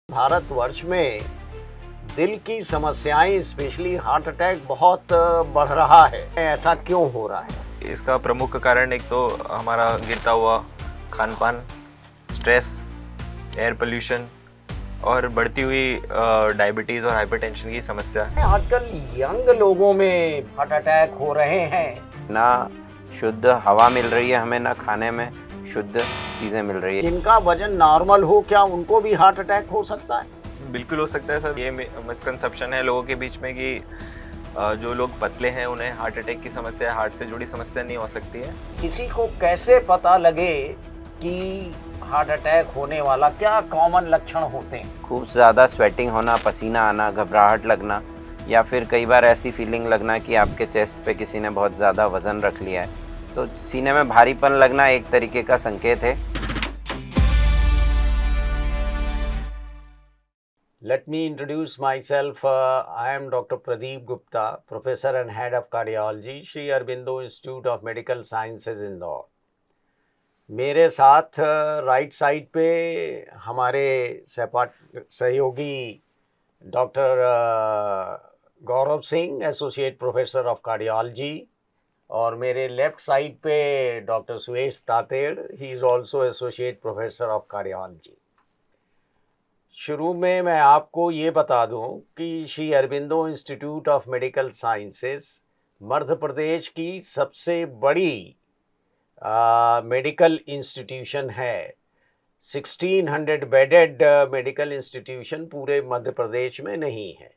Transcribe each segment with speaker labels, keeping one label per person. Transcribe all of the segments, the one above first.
Speaker 1: भारतवर्ष में दिल की समस्याएं स्पेशली हार्ट अटैक बहुत बढ़ रहा है। ऐसा क्यों हो रहा है?
Speaker 2: इसका प्रमुख कारण एक तो हमारा गिरता हुआ खान पान, स्ट्रेस, एयर पोल्यूशन और बढ़ती हुई डायबिटीज़ और हाइपरटेंशन की समस्या है।
Speaker 1: आजकल यंग लोगों में हार्ट अटैक हो रहे हैं।
Speaker 3: ना शुद्ध हवा मिल रही है हमें, ना खाने में शुद्ध चीज़ें मिल रही है।
Speaker 1: जिनका वजन नॉर्मल हो, क्या उनको भी हार्ट अटैक हो सकता है?
Speaker 2: बिल्कुल हो सकता है सर। ये मिसकंसेप्शन है लोगों के बीच में कि जो लोग पतले हैं उन्हें हार्ट अटैक की समस्या, हार्ट से जुड़ी समस्या नहीं हो सकती है।
Speaker 1: किसी को कैसे पता लगे कि हार्ट अटैक होने वाला? क्या कॉमन लक्षण होते हैं?
Speaker 3: खूब ज़्यादा स्वेटिंग होना, पसीना आना, घबराहट लगना, या फिर कई बार ऐसी फीलिंग लगना कि आपके चेस्ट पे किसी ने बहुत ज़्यादा वज़न रख लिया है। तो सीने में भारीपन लगना एक तरीके का संकेत है।
Speaker 1: Let me introduce myself. I am Dr. Pradeep Gupta, Professor and Head of Cardiology, Sri Aurobindo Institute of Medical Sciences, Indore. मेरे साथ राइट साइड पे हमारे सहयोगी doctor Gaurav Singh, associate professor of cardiology, और मेरे लेफ्ट साइड पे doctor Suresh Tated, he is also associate professor of cardiology. शुरू में मैं आपको ये बता दूं कि Shri Aurobindo institute of medical sciences Madhya Pradesh की सबसे बड़ी मेडिकल इंस्टीट्यूशन है। 1600 बेडेड मेडिकल इंस्टीट्यूशन पूरे मध्य प्रदेश में नहीं है।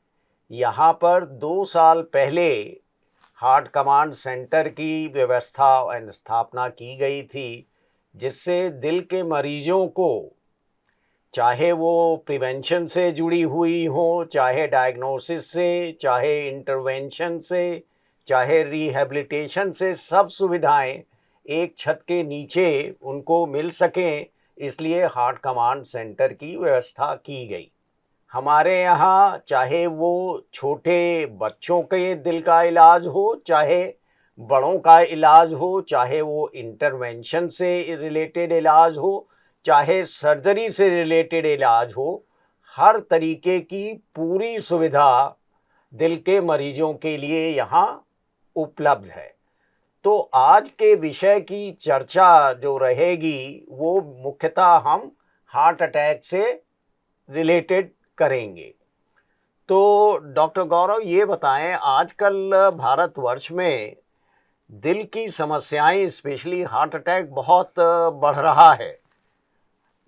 Speaker 1: यहाँ पर 2 साल पहले हार्ट कमांड सेंटर की व्यवस्था और स्थापना की गई थी, जिससे दिल के मरीजों को, चाहे वो प्रिवेंशन से जुड़ी हुई हो, चाहे डायग्नोसिस से, चाहे इंटरवेंशन से, चाहे रिहैबिलिटेशन से, सब सुविधाएं एक छत के नीचे उनको मिल सकें, इसलिए हार्ट कमांड सेंटर की व्यवस्था की गई। हमारे यहाँ चाहे वो छोटे बच्चों के दिल का इलाज हो, चाहे बड़ों का इलाज हो, चाहे वो इंटरवेंशन से रिलेटेड इलाज हो, चाहे सर्जरी से रिलेटेड इलाज हो, हर तरीके की पूरी सुविधा दिल के मरीजों के लिए यहाँ उपलब्ध है। तो आज के विषय की चर्चा जो रहेगी वो मुख्यतः हम हार्ट अटैक से रिलेटेड करेंगे। तो डॉक्टर गौरव, ये बताएं, आजकल भारतवर्ष में दिल की समस्याएं स्पेशली हार्ट अटैक बहुत बढ़ रहा है।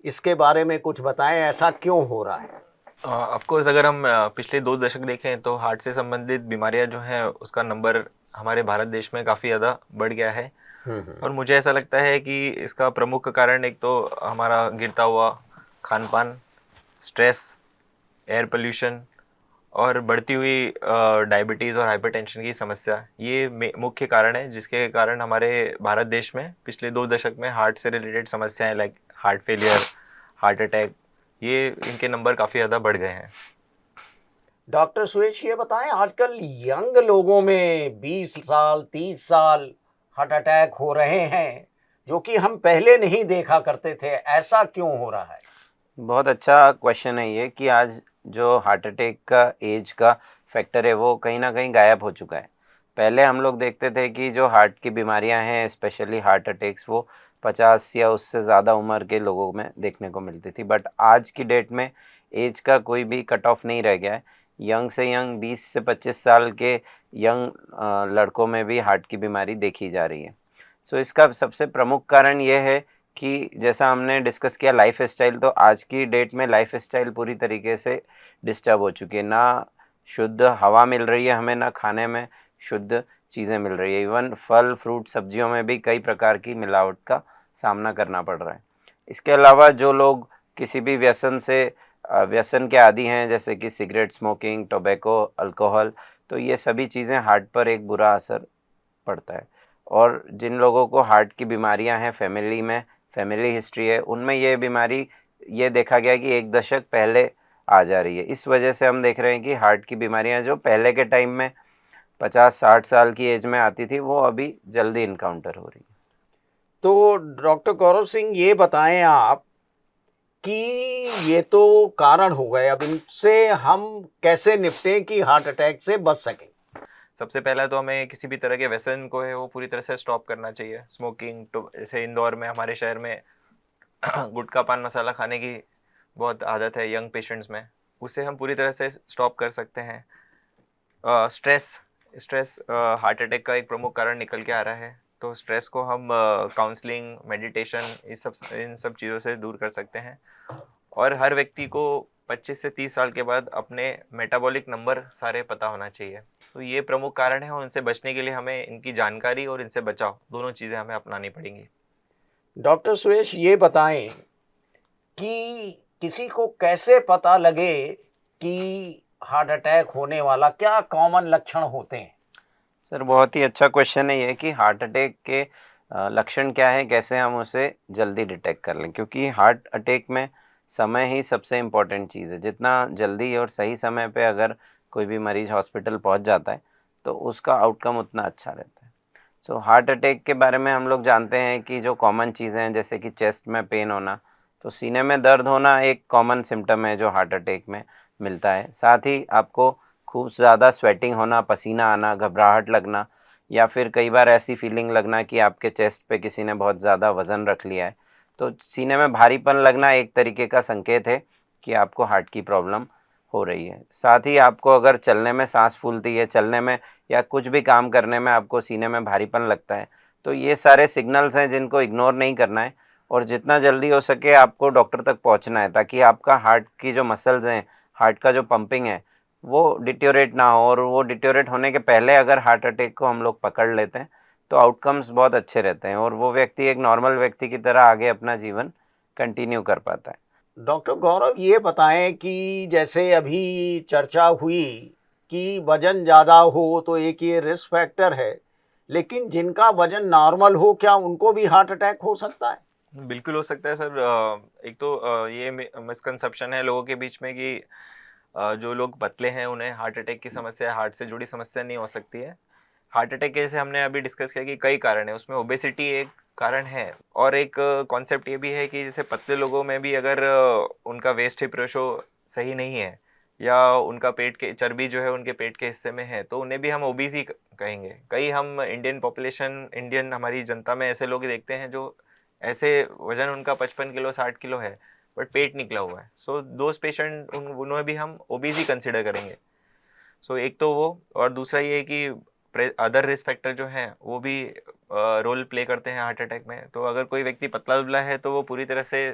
Speaker 1: इसके बारे में कुछ बताएं, ऐसा क्यों हो रहा है?
Speaker 2: ऑफ कोर्स अगर हम पिछले 2 दशक देखें तो हार्ट से संबंधित बीमारियां जो हैं उसका नंबर हमारे भारत देश में काफ़ी ज़्यादा बढ़ गया है। और मुझे ऐसा लगता है कि इसका प्रमुख कारण एक तो हमारा गिरता हुआ खान पान, स्ट्रेस, एयर पोल्यूशन और बढ़ती हुई डायबिटीज़ और हाइपरटेंशन की समस्या, ये मुख्य कारण है जिसके कारण हमारे भारत देश में पिछले 2 दशक में हार्ट से रिलेटेड समस्याएं like heart failure, heart attack, ये इनके नंबर काफ़ी ज़्यादा बढ़ गए हैं।
Speaker 1: डॉक्टर सुरेश, ये बताएं, आजकल यंग लोगों में 20 साल 30 साल हार्ट अटैक हो रहे हैं, जो कि हम पहले नहीं देखा करते थे। ऐसा क्यों हो रहा है?
Speaker 3: बहुत अच्छा क्वेश्चन है ये कि आज जो हार्ट अटैक का एज का फैक्टर है वो कहीं ना कहीं गायब हो चुका है। पहले हम लोग देखते थे कि जो हार्ट की बीमारियां हैं, स्पेशली हार्ट अटैक्स, वो 50 या उससे ज़्यादा उम्र के लोगों में देखने को मिलती थी। बट आज की डेट में एज का कोई भी कट ऑफ नहीं रह गया है। यंग से यंग 20 से 25 साल के यंग लड़कों में भी हार्ट की बीमारी देखी जा रही है। सो इसका सबसे प्रमुख कारण ये है कि जैसा हमने डिस्कस किया लाइफ स्टाइल, तो आज की डेट में लाइफ स्टाइल पूरी तरीके से डिस्टर्ब हो चुकी है। ना शुद्ध हवा मिल रही है हमें, ना खाने में शुद्ध चीज़ें मिल रही है। इवन फल, फ्रूट, सब्जियों में भी कई प्रकार की मिलावट का सामना करना पड़ रहा है। इसके अलावा जो लोग किसी भी व्यसन के आदी हैं, जैसे कि सिगरेट स्मोकिंग, टोबैको, अल्कोहल, तो ये सभी चीज़ें हार्ट पर एक बुरा असर पड़ता है। और जिन लोगों को हार्ट की बीमारियां हैं, फैमिली हिस्ट्री है, उनमें ये बीमारी ये देखा गया कि 1 दशक पहले आ जा रही है। इस वजह से हम देख रहे हैं कि हार्ट की बीमारियां जो पहले के टाइम में 50-60 साल की एज में आती थी, वो अभी जल्दी इनकाउंटर हो रही है।
Speaker 1: तो डॉक्टर गौरव सिंह, ये बताएं आप कि ये तो कारण हो गए, अब इनसे हम कैसे निपटें कि हार्ट अटैक से बच सकें?
Speaker 2: सबसे पहला तो हमें किसी भी तरह के व्यसन को है वो पूरी तरह से स्टॉप करना चाहिए। स्मोकिंग तो जैसे इंदौर में हमारे शहर में गुटखा पान मसाला खाने की बहुत आदत है यंग पेशेंट्स में, उसे हम पूरी तरह से स्टॉप कर सकते हैं। स्ट्रेस स्ट्रेस हार्ट अटैक का एक प्रमुख कारण निकल के आ रहा है, तो स्ट्रेस को हम काउंसलिंग, मेडिटेशन, इन सब चीज़ों से दूर कर सकते हैं। और हर व्यक्ति को 25 से 30 साल के बाद अपने मेटाबॉलिक नंबर सारे पता होना चाहिए। तो ये प्रमुख कारण है और इनसे बचने के लिए हमें इनकी जानकारी और इनसे बचाव दोनों चीज़ें हमें अपनानी पड़ेंगी।
Speaker 1: डॉक्टर सुरेश, ये बताएं कि किसी को कैसे पता लगे कि हार्ट अटैक होने वाला, क्या कॉमन लक्षण होते हैं?
Speaker 3: सर बहुत ही अच्छा क्वेश्चन है ये कि हार्ट अटैक के लक्षण क्या है, कैसे हम उसे जल्दी डिटेक्ट कर लें, क्योंकि हार्ट अटैक में समय ही सबसे इम्पोर्टेंट चीज़ है। जितना जल्दी और सही समय पे अगर कोई भी मरीज़ हॉस्पिटल पहुंच जाता है तो उसका आउटकम उतना अच्छा रहता है। सो हार्ट अटैक के बारे में हम लोग जानते हैं कि जो कॉमन चीज़ें हैं जैसे कि चेस्ट में पेन होना, तो सीने में दर्द होना एक कॉमन सिम्टम है जो हार्ट अटैक में मिलता है। साथ ही आपको खूब ज़्यादा स्वेटिंग होना, पसीना आना, घबराहट लगना, या फिर कई बार ऐसी फीलिंग लगना कि आपके चेस्ट पे किसी ने बहुत ज़्यादा वज़न रख लिया है। तो सीने में भारीपन लगना एक तरीके का संकेत है कि आपको हार्ट की प्रॉब्लम हो रही है। साथ ही आपको अगर चलने में सांस फूलती है, चलने में या कुछ भी काम करने में आपको सीने में भारीपन लगता है, तो ये सारे सिग्नल्स हैं जिनको इग्नोर नहीं करना है और जितना जल्दी हो सके आपको डॉक्टर तक पहुंचना है, ताकि आपका हार्ट की जो मसल्स हैं, हार्ट का जो पंपिंग है, वो डिटेरियोरेट ना हो। और वो डिटेरियोरेट होने के पहले अगर हार्ट अटैक को हम लोग पकड़ लेते हैं तो आउटकम्स बहुत अच्छे रहते हैं और वो व्यक्ति एक नॉर्मल व्यक्ति की तरह आगे अपना जीवन कंटिन्यू कर पाता है।
Speaker 1: डॉक्टर गौरव, ये बताएं कि जैसे अभी चर्चा हुई कि वजन ज़्यादा हो तो एक ये रिस्क फैक्टर है, लेकिन जिनका वजन नॉर्मल हो, क्या उनको भी हार्ट अटैक हो सकता है?
Speaker 2: बिल्कुल हो सकता है सर। एक तो ये मिसकंसेप्शन है लोगों के बीच में कि जो लोग पतले हैं उन्हें हार्ट अटैक की समस्या, हार्ट से जुड़ी समस्या नहीं हो सकती है। हार्ट अटैक के जैसे हमने अभी डिस्कस किया कि कई कारण है, उसमें ओबेसिटी एक कारण है। और एक कॉन्सेप्ट ये भी है कि जैसे पतले लोगों में भी अगर उनका वेस्ट हिप रेशो सही नहीं है या उनका पेट के चर्बी जो है उनके पेट के हिस्से में है, तो उन्हें भी हम ओबीसी कहेंगे। कई हम इंडियन हमारी जनता में ऐसे लोग देखते हैं जो ऐसे वजन उनका 55 किलो 60 किलो है बट पेट निकला हुआ है। सो दोज पेशेंट उन्हें भी हम ओबीसी कंसिडर करेंगे। सो एक तो वो, और दूसरा ये है कि अदर रिस्क फैक्टर जो हैं वो भी रोल प्ले करते हैं हार्ट अटैक में। तो अगर कोई व्यक्ति पतला दुबला है तो वो पूरी तरह से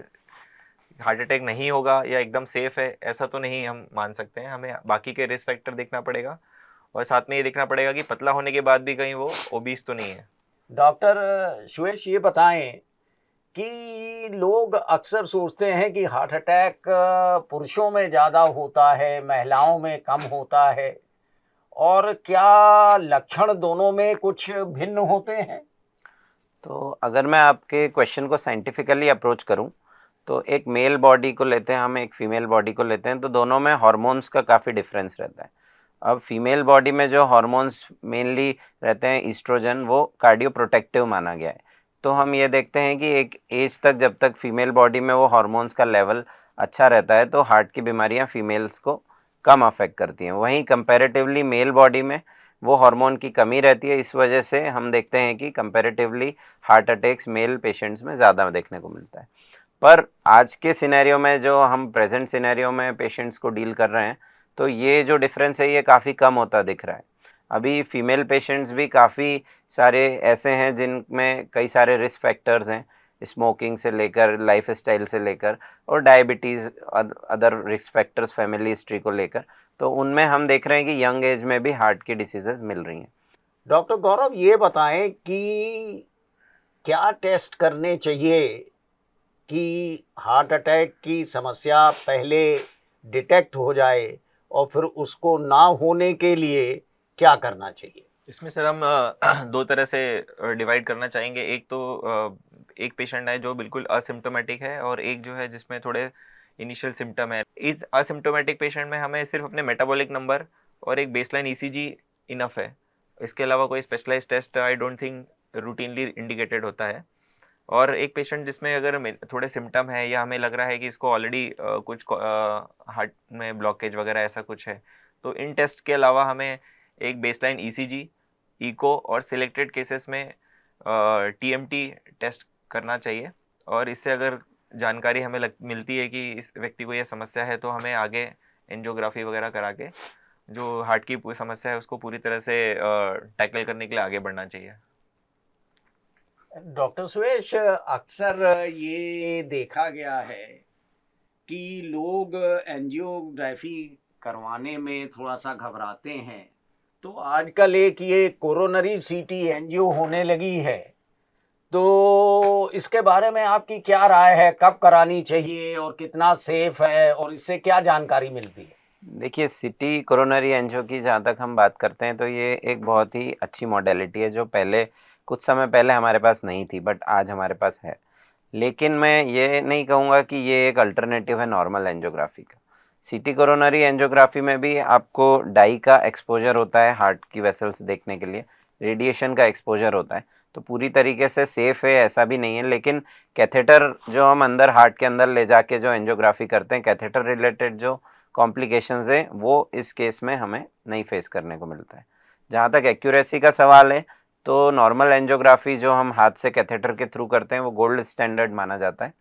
Speaker 2: हार्ट अटैक नहीं होगा या एकदम सेफ है ऐसा तो नहीं हम मान सकते हैं। हमें बाकी के रिस्क फैक्टर देखना पड़ेगा और साथ में ये देखना पड़ेगा कि पतला होने के बाद भी कहीं वो ओबीस तो नहीं है।
Speaker 1: डॉक्टर सुरेश, ये बताएं कि लोग अक्सर सोचते हैं कि हार्ट अटैक पुरुषों में ज़्यादा होता है, महिलाओं में कम होता है, और क्या लक्षण दोनों में कुछ भिन्न होते हैं?
Speaker 3: तो अगर मैं आपके क्वेश्चन को साइंटिफिकली अप्रोच करूं तो एक मेल बॉडी को लेते हैं हम, एक फीमेल बॉडी को लेते हैं, तो दोनों में हार्मोन्स का काफ़ी डिफरेंस रहता है। अब फीमेल बॉडी में जो हार्मोन्स मेनली रहते हैं ईस्ट्रोजन, वो कार्डियो प्रोटेक्टिव माना गया है। तो हम ये देखते हैं कि एक एज तक जब तक फीमेल बॉडी में वो हार्मोन्स का लेवल अच्छा रहता है तो हार्ट की बीमारियां फीमेल्स को कम अफेक्ट करती हैं। वहीं कंपैरेटिवली मेल बॉडी में वो हार्मोन की कमी रहती है, इस वजह से हम देखते हैं कि comparatively heart attacks male patients में ज़्यादा देखने को मिलता है। पर आज के सिनेरियो में जो हम प्रेजेंट सिनेरियो में पेशेंट्स को डील कर रहे हैं तो ये जो डिफरेंस है ये काफ़ी कम होता दिख रहा है। अभी फीमेल पेशेंट्स भी काफ़ी सारे ऐसे हैं जिनमें कई सारे रिस्क फैक्टर्स हैं, स्मोकिंग से लेकर लाइफस्टाइल से लेकर और diabetes, other risk factors family history को लेकर, तो उनमें हम देख रहे हैं कि यंग एज में भी हार्ट की डिसीजेज मिल रही हैं।
Speaker 1: डॉक्टर गौरव, ये बताएं कि क्या टेस्ट करने चाहिए कि हार्ट अटैक की समस्या पहले डिटेक्ट हो जाए, और फिर उसको ना होने के लिए क्या करना चाहिए?
Speaker 2: इसमें सर हम दो तरह से डिवाइड करना चाहेंगे। एक तो एक पेशेंट है जो बिल्कुल असिम्टोमेटिक है और एक जो है जिसमें थोड़े इनिशियल सिम्टम है। इस असिम्टोमेटिक पेशेंट में हमें सिर्फ अपने मेटाबॉलिक नंबर और एक बेसलाइन ईसीजी इनफ है। इसके अलावा कोई specialize test I don't think routinely indicated होता है। और एक पेशेंट जिसमें अगर थोड़े सिम्टम है या हमें लग रहा है कि इसको ऑलरेडी कुछ हार्ट में ब्लॉकेज वगैरह ऐसा कुछ है, तो इन टेस्ट के अलावा हमें एक बेसलाइन ईसीजी, इको और सिलेक्टेड केसेस में टीएमटी टेस्ट करना चाहिए। और इससे अगर जानकारी हमें मिलती है कि इस व्यक्ति को यह समस्या है, तो हमें आगे एंजियोग्राफी वगैरह करा के जो हार्ट की समस्या है उसको पूरी तरह से टैकल करने के लिए आगे बढ़ना चाहिए।
Speaker 1: डॉक्टर सुरेश, अक्सर ये देखा गया है कि लोग एंजियोग्राफी करवाने में थोड़ा सा घबराते हैं, तो आजकल एक ये कोरोनरी सीटी एंजियो होने लगी है, तो इसके बारे में आपकी क्या राय है? कब करानी चाहिए और कितना सेफ है और इससे क्या जानकारी मिलती है?
Speaker 3: देखिए, सिटी कोरोनरी एंजियो की जहाँ तक हम बात करते हैं तो ये एक बहुत ही अच्छी मॉडलिटी है जो पहले कुछ समय पहले हमारे पास नहीं थी, बट आज हमारे पास है। लेकिन मैं ये नहीं कहूँगा कि ये एक अल्टरनेटिव है नॉर्मल एंजियोग्राफी का। सिटी कोरोनरी एंजियोग्राफी में भी आपको डाई का एक्सपोजर होता है हार्ट की वेसल्स देखने के लिए, रेडिएशन का एक्सपोजर होता है, तो पूरी तरीके से सेफ़ है ऐसा भी नहीं है। लेकिन कैथेटर जो हम अंदर हार्ट के अंदर ले जाके जो एंजियोग्राफी करते हैं, कैथेटर रिलेटेड जो कॉम्प्लिकेशंस है वो इस केस में हमें नहीं फेस करने को मिलता है। जहाँ तक एक्यूरेसी का सवाल है, तो नॉर्मल एंजियोग्राफी जो हम हाथ से कैथेटर के थ्रू करते हैं वो गोल्ड स्टैंडर्ड माना जाता है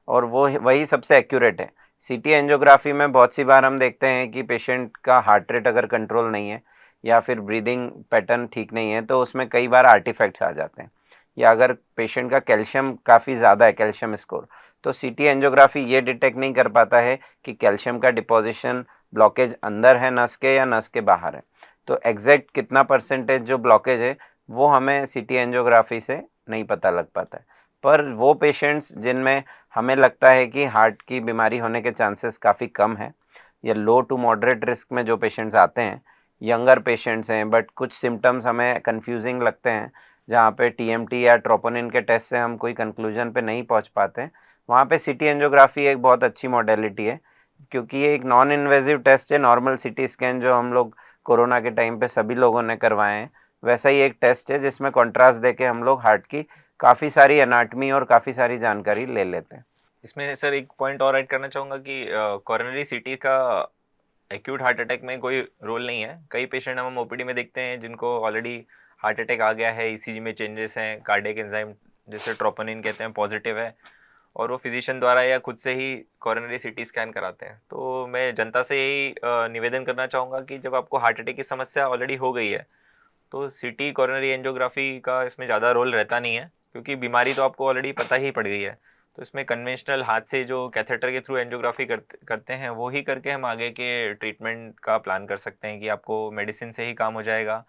Speaker 3: और वो वही सबसे एक्यूरेट है। सिटी एंजियोग्राफी में बहुत सी बार हम देखते हैं कि पेशेंट का हार्ट रेट अगर कंट्रोल नहीं है या फिर ब्रीदिंग पैटर्न ठीक नहीं है, तो उसमें कई बार आर्टिफैक्ट्स आ जाते हैं। या अगर पेशेंट का कैल्शियम काफ़ी ज़्यादा है, कैल्शियम स्कोर, तो सिटी एंजियोग्राफी ये डिटेक्ट नहीं कर पाता है कि कैल्शियम का डिपॉजिशन ब्लॉकेज अंदर है नस के या नस के बाहर है। तो एग्जैक्ट कितना परसेंटेज जो ब्लॉकेज है वो हमें सिटी एंजियोग्राफी से नहीं पता लग पाता है। पर वो पेशेंट्स जिनमें हमें लगता है कि हार्ट की बीमारी होने के चांसेस काफ़ी कम है, या लो टू मॉडरेट रिस्क में जो पेशेंट्स आते हैं, यंगर पेशेंट्स हैं बट कुछ सिम्टम्स हमें कंफ्यूजिंग लगते हैं, जहाँ पे टीएमटी या ट्रोपोनिन के टेस्ट से हम कोई कंक्लूजन पे नहीं पहुँच पाते, वहाँ पे सिटी एंजियोग्राफी एक बहुत अच्छी मॉडलिटी है, क्योंकि ये एक नॉन इन्वेजिव टेस्ट है। नॉर्मल सिटी स्कैन जो हम लोग कोरोना के टाइम पे सभी लोगों ने करवाए हैं, वैसा ही एक टेस्ट है जिसमें कॉन्ट्रास्ट देके हम लोग हार्ट की काफ़ी सारी एनाटमी और काफ़ी सारी जानकारी ले लेते हैं।
Speaker 2: इसमें सर एक पॉइंट और ऐड करना चाहूँगा कि कोरोनरी सीटी का एक्यूट हार्ट अटैक में कोई रोल नहीं है। कई पेशेंट हम ओपीडी में देखते हैं जिनको ऑलरेडी हार्ट अटैक आ गया है, ईसीजी में चेंजेस हैं, कार्डियक एंजाइम जिसे ट्रोपोनिन कहते हैं पॉजिटिव है, और वो फिजिशियन द्वारा या खुद से ही कोरोनरी सीटी स्कैन कराते हैं। तो मैं जनता से यही निवेदन करना चाहूँगा कि जब आपको हार्ट अटैक की समस्या ऑलरेडी हो गई है, तो सिटी कोरोनरी एंजियोग्राफी का इसमें ज़्यादा रोल रहता नहीं है, क्योंकि बीमारी तो आपको ऑलरेडी पता ही पड़ गई है। तो इसमें कन्वेंशनल हाथ से जो कैथेटर के थ्रू एंजियोग्राफी करते हैं वो ही करके हम आगे के ट्रीटमेंट का प्लान कर सकते हैं कि आपको मेडिसिन से ही काम हो जाएगा,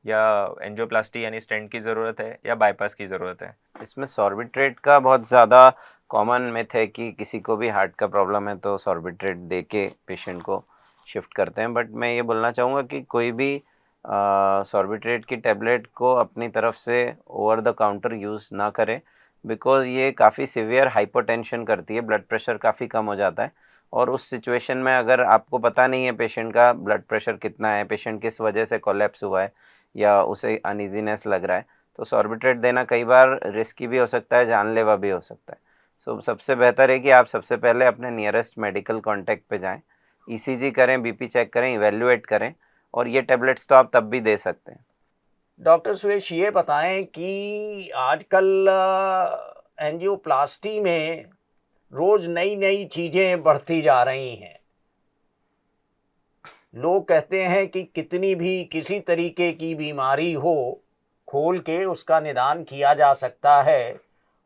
Speaker 2: या एंजियोप्लास्टी यानी स्टेंट की ज़रूरत है, या बाईपास की ज़रूरत है।
Speaker 3: इसमें सॉर्बिट्रेट का बहुत ज़्यादा कॉमन मिथ है कि किसी को भी हार्ट का प्रॉब्लम है तो सॉर्बिट्रेट दे के पेशेंट को शिफ्ट करते हैं, बट मैं ये बोलना चाहूँगा कि कोई भी सॉर्बिट्रेट की टेबलेट को अपनी तरफ से ओवर द काउंटर यूज़ ना करें, बिकॉज़ ये काफ़ी सीवियर हाइपोटेंशन करती है, ब्लड प्रेशर काफ़ी कम हो जाता है। और उस सिचुएशन में अगर आपको पता नहीं है पेशेंट का ब्लड प्रेशर कितना है, पेशेंट किस वजह से कोलैप्स हुआ है या उसे अनईजीनेस लग रहा है, तो सॉर्बिट्रेट देना कई बार रिस्की भी हो सकता है, जानलेवा भी हो सकता है। सो सबसे बेहतर है कि आप सबसे पहले अपने नियरेस्ट मेडिकल कॉन्टैक्ट पे जाएं, ईसीजी करें, बीपी चेक करें, इवैल्यूएट करें, और ये टेबलेट्स तो आप तब भी दे सकते हैं।
Speaker 1: डॉक्टर सुरेश, ये बताएं कि आजकल एंजियोप्लास्टी में रोज नई नई चीजें बढ़ती जा रही हैं। लोग कहते हैं कि कितनी भी किसी तरीके की बीमारी हो, खोल के उसका निदान किया जा सकता है,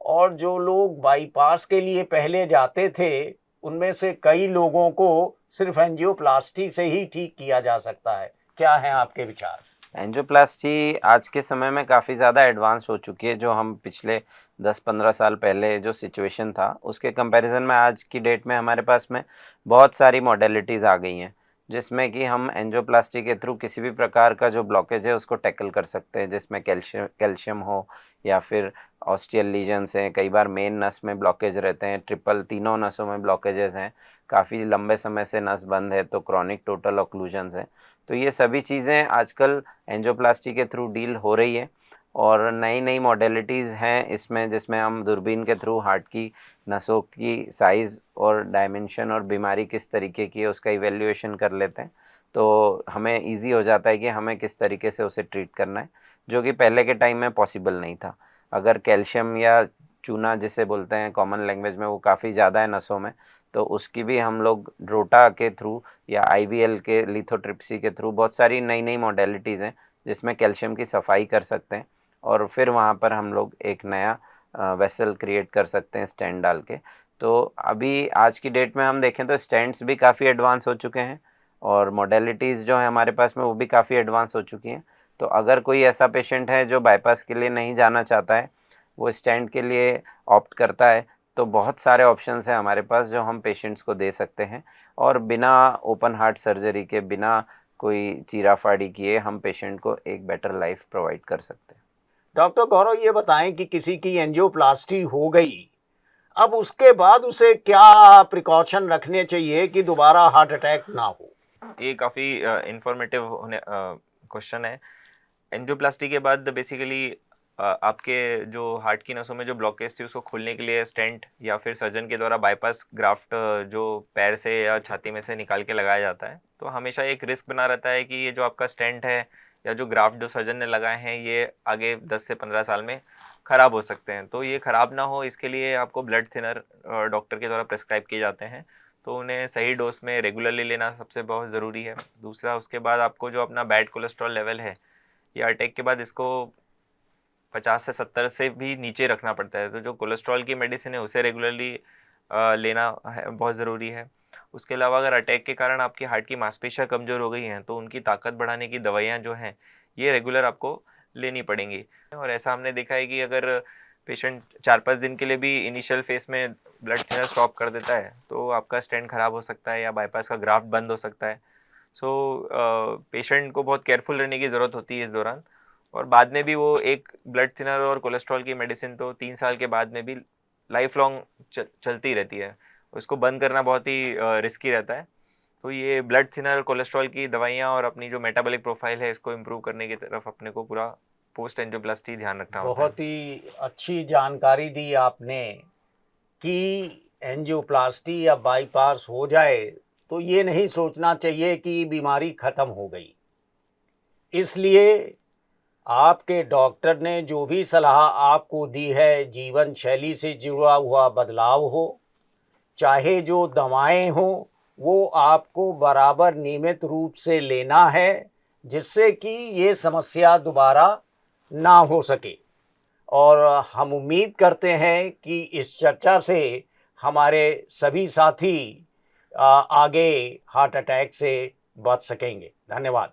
Speaker 1: और जो लोग बाईपास के लिए पहले जाते थे उनमें से कई लोगों को सिर्फ एंजियोप्लास्टी से ही ठीक किया जा सकता है। क्या हैं आपके विचार?
Speaker 3: एंजियोप्लास्टी आज के समय में काफ़ी ज़्यादा एडवांस हो चुकी है। जो हम पिछले 10-15 साल पहले जो सिचुएशन था उसके कंपैरिजन में आज की डेट में हमारे पास में बहुत सारी मॉडलिटीज़ आ गई हैं, जिसमें कि हम एंजियोप्लास्टी के थ्रू किसी भी प्रकार का जो ब्लॉकेज है उसको टैकल कर सकते हैं, जिसमें कैल्शियम हो या फिर ऑस्टियल लीजन्स हैं, कई बार मेन नस में ब्लॉकेज रहते हैं, ट्रिपल तीनों नसों में ब्लॉकेजेस हैं, काफ़ी लंबे समय से नस बंद है तो क्रॉनिक टोटल ऑक्लूजन्स हैं। तो ये सभी चीज़ें आजकल एंजियोप्लास्टी के थ्रू डील हो रही है, और नई नई मॉडलिटीज़ हैं इसमें, जिसमें हम दूरबीन के थ्रू हार्ट की नसों की साइज़ और डायमेंशन और बीमारी किस तरीके की है उसका इवेल्युएशन कर लेते हैं। तो हमें ईज़ी हो जाता है कि हमें किस तरीके से उसे ट्रीट करना है, जो कि पहले के टाइम में पॉसिबल नहीं था। अगर कैल्शियम या चूना जिसे बोलते हैं कॉमन लैंग्वेज में, वो काफ़ी ज़्यादा है नसों में, तो उसकी भी हम लोग रोटा के थ्रू या आईवीएल के लिथोट्रिप्सी के थ्रू बहुत सारी नई नई मॉडलिटीज़ हैं जिसमें कैल्शियम की सफाई कर सकते हैं और फिर वहाँ पर हम लोग एक नया वेसल क्रिएट कर सकते हैं स्टेंट डाल के। तो अभी आज की डेट में हम देखें तो स्टेंट्स भी काफ़ी एडवांस हो चुके हैं और मॉडलिटीज़ जो है हमारे पास में वो भी काफ़ी एडवांस हो चुकी हैं। तो अगर कोई ऐसा पेशेंट है जो बाईपास के लिए नहीं जाना चाहता है, वो स्टेंट के लिए ऑप्ट करता है, तो बहुत सारे ऑप्शंस हैं हमारे पास जो हम पेशेंट्स को दे सकते हैं और बिना ओपन हार्ट सर्जरी के, बिना कोई चीराफाड़ी किए हम पेशेंट को एक बेटर लाइफ प्रोवाइड कर सकते हैं।
Speaker 1: डॉक्टर गौरव, ये बताएं कि किसी की एंजियोप्लास्टी हो गई, अब उसके बाद उसे क्या प्रिकॉशन रखने चाहिए कि दोबारा हार्ट अटैक ना हो?
Speaker 2: ये काफ़ी इंफॉर्मेटिव होने क्वेश्चन है। एंजियोप्लास्टी के बाद बेसिकली आपके जो हार्ट की नसों में जो ब्लॉकेज थी उसको खोलने के लिए स्टेंट या फिर सर्जन के द्वारा बाईपास ग्राफ्ट जो पैर से या छाती में से निकाल के लगाया जाता है। तो हमेशा एक रिस्क बना रहता है कि ये जो आपका स्टेंट है या जो ग्राफ्ट जो सर्जन ने लगाए हैं ये आगे 10 से 15 साल में ख़राब हो सकते हैं। तो ये ख़राब ना हो इसके लिए आपको ब्लड थिनर डॉक्टर के द्वारा प्रेस्क्राइब किए जाते हैं, तो उन्हें सही डोज में रेगुलरली लेना सबसे बहुत ज़रूरी है। दूसरा, उसके बाद आपको जो अपना बैड कोलेस्ट्रॉल लेवल है ये अटैक के बाद इसको 50 से 70 से भी नीचे रखना पड़ता है। तो जो कोलेस्ट्रॉल की मेडिसिन है उसे रेगुलरली लेना है, बहुत ज़रूरी है। उसके अलावा अगर अटैक के कारण आपकी हार्ट की मांसपेशियाँ कमज़ोर हो गई हैं तो उनकी ताकत बढ़ाने की दवाइयाँ जो हैं ये रेगुलर आपको लेनी पड़ेंगी। और ऐसा हमने देखा है कि अगर पेशेंट 4-5 दिन के लिए भी इनिशियल फेस में ब्लड थिनर स्टॉप कर देता है तो आपका स्टेंट ख़राब हो सकता है या बाईपास का ग्राफ्ट बंद हो सकता है। सो पेशेंट को बहुत केयरफुल रहने की ज़रूरत होती है इस दौरान। और बाद में भी वो एक ब्लड थिनर और कोलेस्ट्रॉल की मेडिसिन तो 3 साल के बाद में भी लाइफ लॉन्ग चलती रहती है। उसको बंद करना बहुत ही रिस्की रहता है। तो ये ब्लड थिनर, कोलेस्ट्रॉल की दवाइयाँ और अपनी जो मेटाबॉलिक प्रोफाइल है इसको इम्प्रूव करने की तरफ अपने को पूरा पोस्ट एंजियोप्लास्टी ध्यान रखना होता है।
Speaker 1: बहुत ही अच्छी जानकारी दी आपने कि एंजियोप्लास्टी या बाईपास हो जाए तो ये नहीं सोचना चाहिए कि बीमारी ख़त्म हो गई। इसलिए आपके डॉक्टर ने जो भी सलाह आपको दी है, जीवन शैली से जुड़ा हुआ बदलाव हो, चाहे जो दवाएं हों, वो आपको बराबर नियमित रूप से लेना है जिससे कि ये समस्या दोबारा ना हो सके। और हम उम्मीद करते हैं कि इस चर्चा से हमारे सभी साथी आगे हार्ट अटैक से बच सकेंगे। धन्यवाद।